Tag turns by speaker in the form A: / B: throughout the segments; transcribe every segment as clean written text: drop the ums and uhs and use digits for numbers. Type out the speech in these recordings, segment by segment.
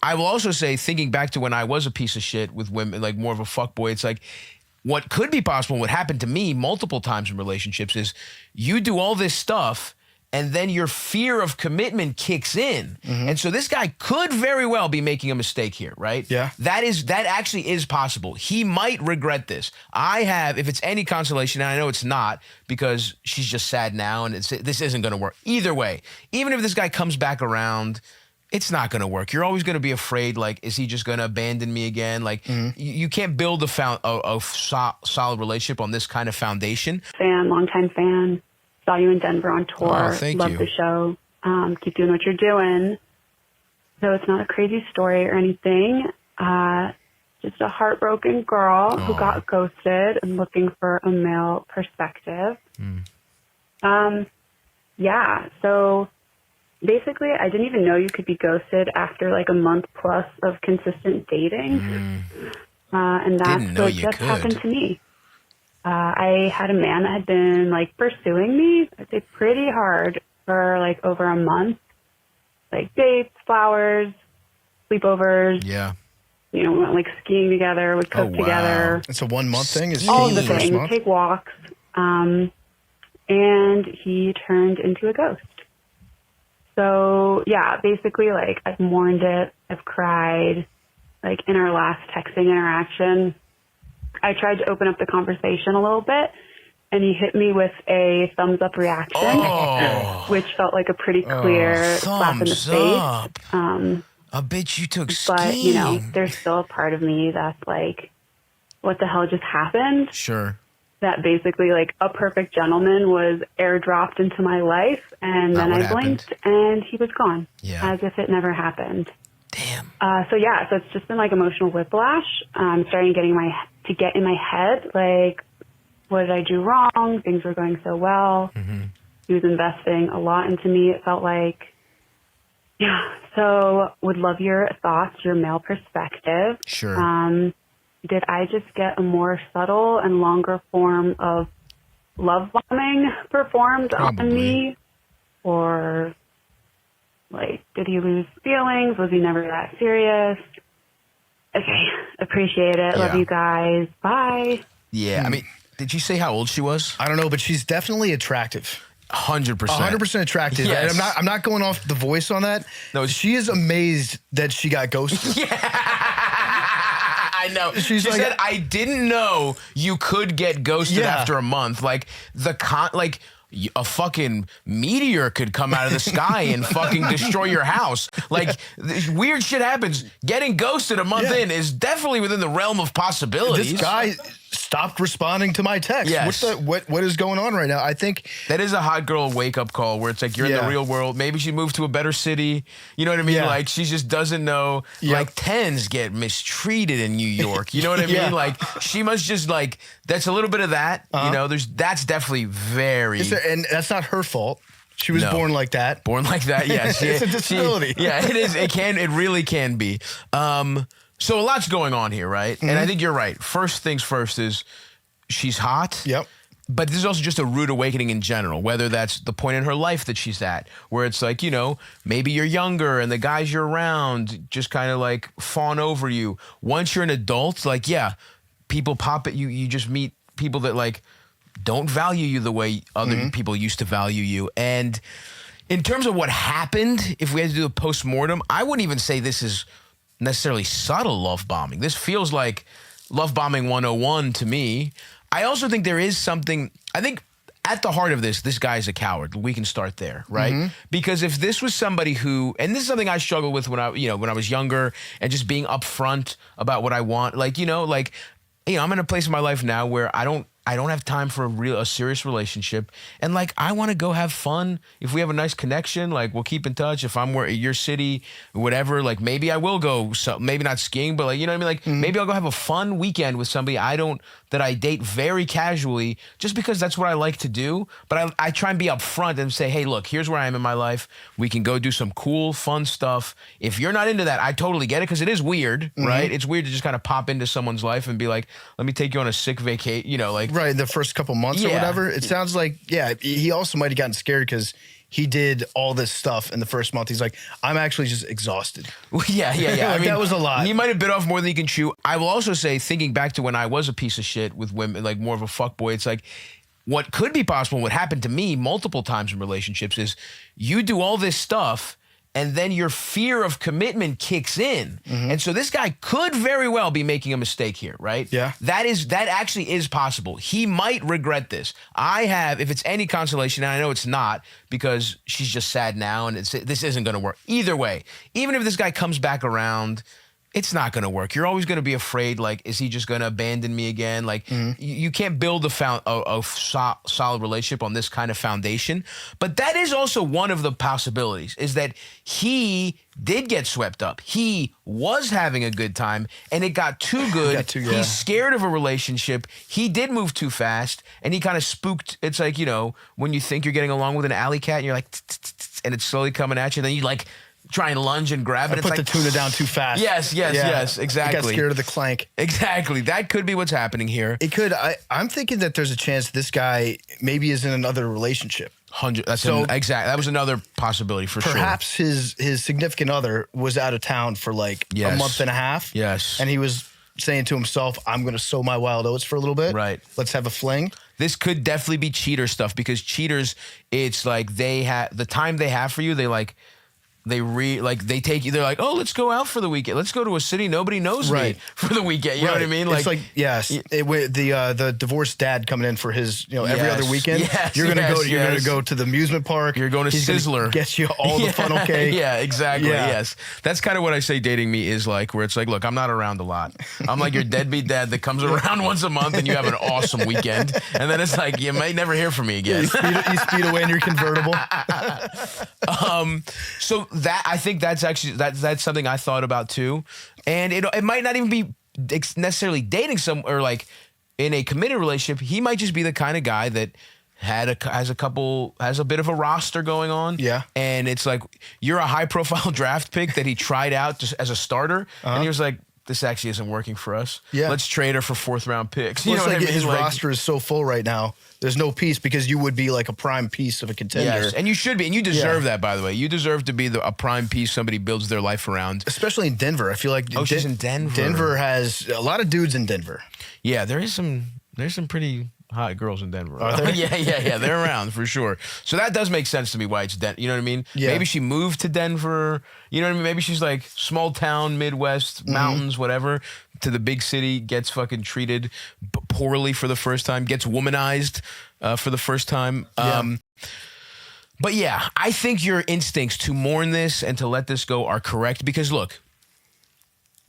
A: I will also say, thinking back to when I was a piece of shit with women, like more of a fuckboy, it's like what could be possible, what happened to me multiple times in relationships is you do all this stuff and then your fear of commitment kicks in. And so this guy could very well be making a mistake here, right?
B: Yeah.
A: That actually is possible. He might regret this. If it's any consolation, and I know it's not because she's just sad now and this isn't going to work. Either way, even if this guy comes back around, it's not going to work. You're always going to be afraid, like, is he just going to abandon me again? Like, you can't build a solid relationship on this kind of foundation.
C: Longtime fan. Saw you in Denver on tour.
A: Oh, thank
C: Love
A: you.
C: the show. Keep doing what you're doing. So it's not a crazy story or anything. Just a heartbroken girl who got ghosted and looking for a male perspective. Yeah, so basically I didn't even know you could be ghosted after like a month plus of consistent dating. And that's what just happened to me. I had a man that had been like pursuing me, I'd say pretty hard for like over a month. Like dates, flowers, sleepovers.
A: Yeah.
C: You know, we went like skiing together, would cook together.
B: It's a 1 month thing?
C: All the things, take walks. And he turned into a ghost. So yeah, basically like I've mourned it, I've cried. Like in our last texting interaction, I tried to open up the conversation a little bit, and he hit me with a thumbs up reaction, which felt like a pretty clear slap in the face.
A: I bet you took skiing.
C: But, you know, there's still a part of me that's like, what the hell just happened?
A: Sure.
C: That basically, like, a perfect gentleman was airdropped into my life, and then I blinked, and he was gone, as if it never happened.
A: Damn.
C: So it's just been like emotional whiplash. Starting to get in my head, like, what did I do wrong? Things were going so well. He was investing a lot into me, it felt like. Yeah, so would love your thoughts, your male perspective.
A: Sure.
C: Did I just get a more subtle and longer form of love bombing performed on me? Or, like, did he lose feelings? Was he never that serious? Okay, appreciate it. Love you guys. Bye.
A: Yeah, I mean, did you say how old she was?
B: I don't know, but she's definitely attractive.
A: 100%.
B: 100% attractive.
A: Yes.
B: And I'm not going off the voice on that. No, she is amazed that she got ghosted.
A: Yeah. I know. She
B: like,
A: said, I didn't know you could get ghosted after a month. Like, a fucking meteor could come out of the sky and fucking destroy your house. Like, weird shit happens. Getting ghosted a month in is definitely within the realm of possibilities.
B: This guy stopped responding to my text.
A: Yes.
B: What is going on right now? I think
A: that is a hot girl wake-up call where it's like you're in the real world. Maybe she moved to a better city. You know what I mean? Like, she just doesn't know. Like, 10s get mistreated in New York. You know what I mean? Like, she must just, like, that's a little bit of that. You know, that's definitely very...
B: And that's not her fault. She was born like that.
A: Born like that, yes.
B: It's a disability.
A: It is. It really can be. So a lot's going on here, right? And I think you're right. First things first is she's hot.
B: Yep.
A: But this is also just a rude awakening in general, whether that's the point in her life that she's at, where it's like, you know, maybe you're younger and the guys you're around just kind of like fawn over you. Once you're an adult, like, people pop at you. You just meet people that like don't value you the way other people used to value you. And in terms of what happened, if we had to do a post-mortem, I wouldn't even say this is necessarily subtle love bombing. This feels like love bombing 101 to me. I also think there is something, I think at the heart of this guy's a coward. We can start there, right? Because if this was somebody who, and this is something I struggled with when I was younger and just being upfront about what I want, like, I'm in a place in my life now where I don't have time for a serious relationship. And like, I want to go have fun. If we have a nice connection, like we'll keep in touch. If I'm at your city, whatever, like maybe I will go, maybe not skiing, but like, you know what I mean? Like maybe I'll go have a fun weekend with somebody that I date very casually just because that's what I like to do. But I try and be upfront and say, hey, look, here's where I am in my life. We can go do some cool, fun stuff. If you're not into that, I totally get it because it is weird, right? It's weird to just kind of pop into someone's life and be like, let me take you on a sick vacation, like.
B: Right, the first couple months or whatever. It sounds like, he also might have gotten scared because he did all this stuff in the first month. He's like, I'm actually just exhausted.
A: Yeah.
B: Like,
A: I mean,
B: that was a lot.
A: He might have bit off more than he can chew. I will also say, thinking back to when I was a piece of shit with women, like more of a fuckboy, it's like, what could be possible, what happened to me multiple times in relationships is you do all this stuff and then your fear of commitment kicks in. And so this guy could very well be making a mistake here, right?
B: Yeah.
A: That actually is possible. He might regret this. If it's any consolation, and I know it's not because she's just sad now and this isn't going to work. Either way, even if this guy comes back around, it's not going to work. You're always going to be afraid, like, is he just going to abandon me again? Like, you can't build a solid relationship on this kind of foundation. But that is also one of the possibilities, is that he did get swept up. He was having a good time, and it got too good. He's scared of a relationship. He did move too fast, and he kind of spooked. It's like, you know, when you think you're getting along with an alley cat, and you're like, and it's slowly coming at you, and then you like, try and lunge and grab it.
B: I put the tuna down too fast.
A: Yes, exactly.
B: I got scared of the clank.
A: Exactly. That could be what's happening here.
B: It could. I'm thinking that there's a chance this guy maybe is in another relationship.
A: Exactly. That was another possibility for sure.
B: Perhaps his significant other was out of town for like a month and a half.
A: Yes.
B: And he was saying to himself, I'm going to sow my wild oats for a little bit.
A: Right.
B: Let's have a fling.
A: This could definitely be cheater stuff because cheaters, it's like they have the time they have for you. They take you. They're like, oh, let's go out for the weekend. Let's go to a city nobody knows me for the weekend. You know what I mean?
B: It's like the divorced dad coming in for his every other weekend.
A: Yes,
B: you're gonna go to the amusement park.
A: You're going to Sizzler.
B: Get you all the funnel cake.
A: Yeah, exactly. Yeah. Yes, that's kind of what I say. Dating me is like, where it's like, look, I'm not around a lot. I'm like your deadbeat dad that comes around once a month and you have an awesome weekend, and then it's like you might never hear from me again.
B: You speed away in your convertible.
A: So that I think that's actually that's something I thought about too, and it might not even be necessarily dating or like in a committed relationship. He might just be the kind of guy that has a bit of a roster going on.
B: Yeah,
A: and it's like you're a high profile draft pick that he tried out just as a starter, and he was like, this actually isn't working for us. Yeah, let's trade her for 4th round picks. You know what I mean?
B: His roster is so full right now. There's no piece because you would be like a prime piece of a contender.
A: Yes, and you should be, and you deserve that, by the way. You deserve to be a prime piece somebody builds their life around.
B: Especially in Denver. I feel like
A: she's in Denver.
B: Denver has a lot of dudes in Denver.
A: Yeah, there's some pretty hot girls in Denver.
B: Are there?
A: Yeah, they're around for sure. So that does make sense to me why it's Denver. You know what I mean? Yeah. Maybe she moved to Denver. You know what I mean? Maybe she's like small town, Midwest, mountains, whatever, to the big city, gets fucking treated poorly for the first time, gets womanized for the first time. But yeah, I think your instincts to mourn this and to let this go are correct because look,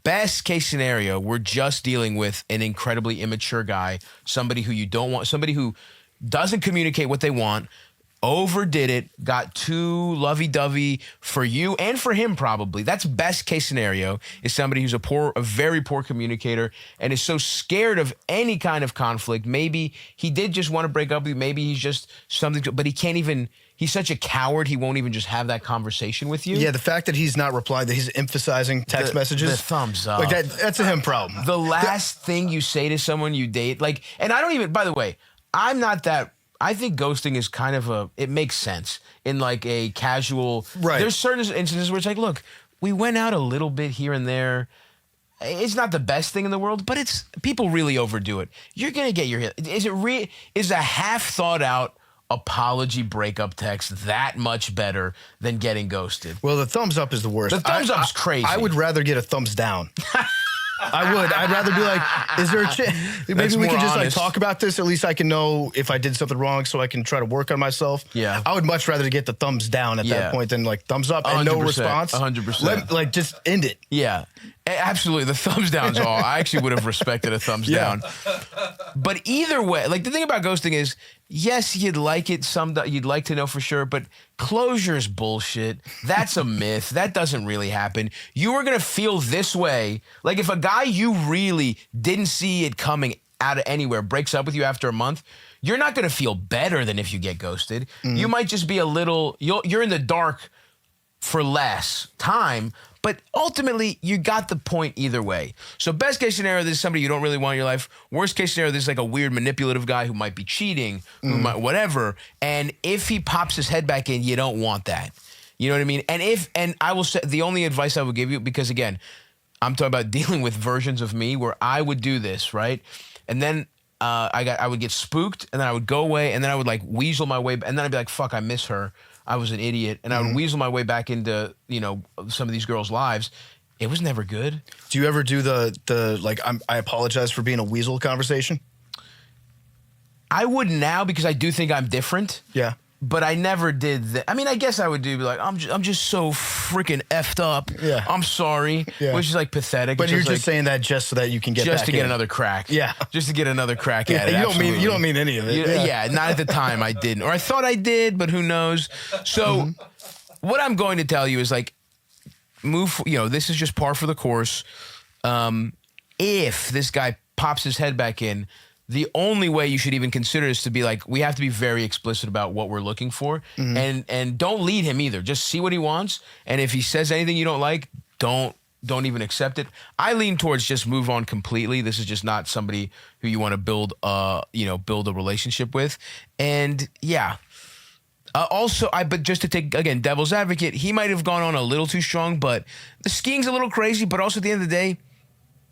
A: best case scenario, we're just dealing with an incredibly immature guy, somebody who you don't want, somebody who doesn't communicate what they want, overdid it, got too lovey-dovey for you and for him probably. That's best case scenario, is somebody who's a very poor communicator and is so scared of any kind of conflict. Maybe he did just want to break up with you. Maybe he's just something, but he can't even, he's such a coward, he won't even just have that conversation with you.
B: Yeah, the fact that he's not replying, that he's emphasizing text messages.
A: The thumbs up.
B: Like that's a him problem.
A: The last thing you say to someone you date, like, and I don't even, by the way, I'm not that, I think ghosting is kind of it makes sense in like a casual, there's certain instances where it's like, look, we went out a little bit here and there. It's not the best thing in the world, but people really overdo it. You're going to get is a half thought out apology breakup text that much better than getting ghosted?
B: Well, the thumbs up is the worst.
A: The thumbs up's crazy.
B: I would rather get a thumbs down. I would. I'd rather be like, is there a chance? Maybe we can just like talk about this. At least I can know if I did something wrong so I can try to work on myself.
A: Yeah.
B: I would much rather get the thumbs down at that point than like thumbs up and no response.
A: 100%.
B: Like just end it.
A: Yeah. Absolutely. The thumbs down's all. I actually would have respected a thumbs down. But either way, like the thing about ghosting is, yes, you'd like to know for sure, but closure is bullshit. That's a myth. That doesn't really happen. You are going to feel this way. Like if a guy you really didn't see it coming out of anywhere breaks up with you after a month, you're not going to feel better than if you get ghosted. You might just be you're in the dark for less time, But ultimately, you got the point either way. So best case scenario, this is somebody you don't really want in your life. Worst case scenario, this is like a weird manipulative guy who might be cheating, who might whatever. And if he pops his head back in, you don't want that. You know what I mean? And I will say, the only advice I would give you, because again, I'm talking about dealing with versions of me where I would do this, right? And then I would get spooked, and then I would go away, and then I would like weasel my way, and then I'd be like, fuck, I miss her. I was an idiot. And I would weasel my way back into, you know, some of these girls' lives. It was never good.
B: Do you ever do the like, I apologize for being a weasel conversation?
A: I would now, because I do think I'm different.
B: Yeah.
A: But I never did that. I mean, I guess I would do, be like, I'm just so freaking effed up.
B: Yeah.
A: I'm sorry.
B: Yeah.
A: Which is like pathetic.
B: But
A: It's
B: you're
A: like,
B: just saying that just so that you can get
A: just
B: back
A: to get
B: in.
A: another crack.
B: Yeah.
A: Just to get another crack at it.
B: You don't mean any of it.
A: Yeah, not at the time I didn't. Or I thought I did, but who knows? So what I'm going to tell you is like, this is just par for the course. If this guy pops his head back in, the only way you should even consider is to be like, we have to be very explicit about what we're looking for, and don't lead him either. Just see what he wants, and if he says anything you don't like, don't even accept it. I lean towards just move on completely. This is just not somebody who you want to build a relationship with, and yeah. But just to take, again, devil's advocate, he might have gone on a little too strong, but the skiing's a little crazy, but also at the end of the day,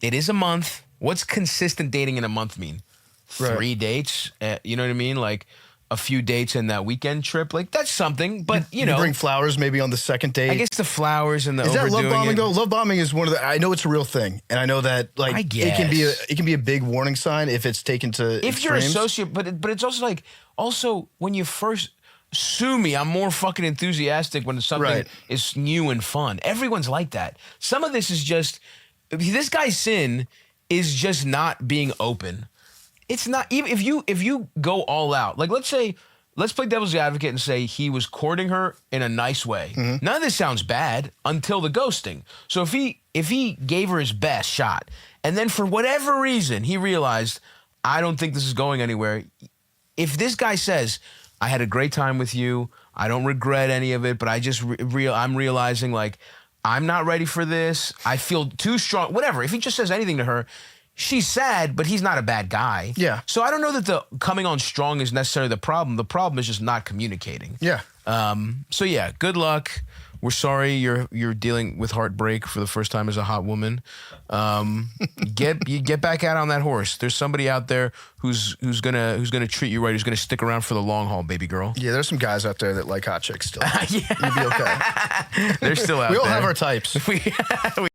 A: it is a month. What's consistent dating in a month mean?
B: Right.
A: 3 dates, you know what I mean? Like a few dates and that weekend trip, like that's something. But you know,
B: bring flowers maybe on the second date.
A: I guess the flowers and the
B: is that
A: overdoing
B: love bombing
A: it.
B: though? Love bombing is one of the. I know it's a real thing, and I know that like
A: I
B: it can
A: guess.
B: be a big warning sign if it's taken to
A: If you're a
B: extremes.
A: sociopath, but it's also like when you first sue me, I'm more fucking enthusiastic when something is new and fun. Everyone's like that. Some of this is just this guy's sin is just not being open. It's not even if you go all out. Like let's play devil's advocate and say he was courting her in a nice way. None of this sounds bad until the ghosting. So if he gave her his best shot and then for whatever reason he realized I don't think this is going anywhere. If this guy says I had a great time with you, I don't regret any of it, but I just I'm realizing like I'm not ready for this. I feel too strong. Whatever. If he just says anything to her, she's sad, but he's not a bad guy.
B: Yeah.
A: So I don't know that the coming on strong is necessarily the problem. The problem is just not communicating.
B: Yeah.
A: So yeah, good luck. We're sorry you're dealing with heartbreak for the first time as a hot woman. Get back out on that horse. There's somebody out there who's gonna treat you right. Who's gonna stick around for the long haul, baby girl.
B: Yeah, there's some guys out there that like hot chicks still.
A: Yeah.
B: You'll be okay.
A: They're still out there.
B: We all have our types.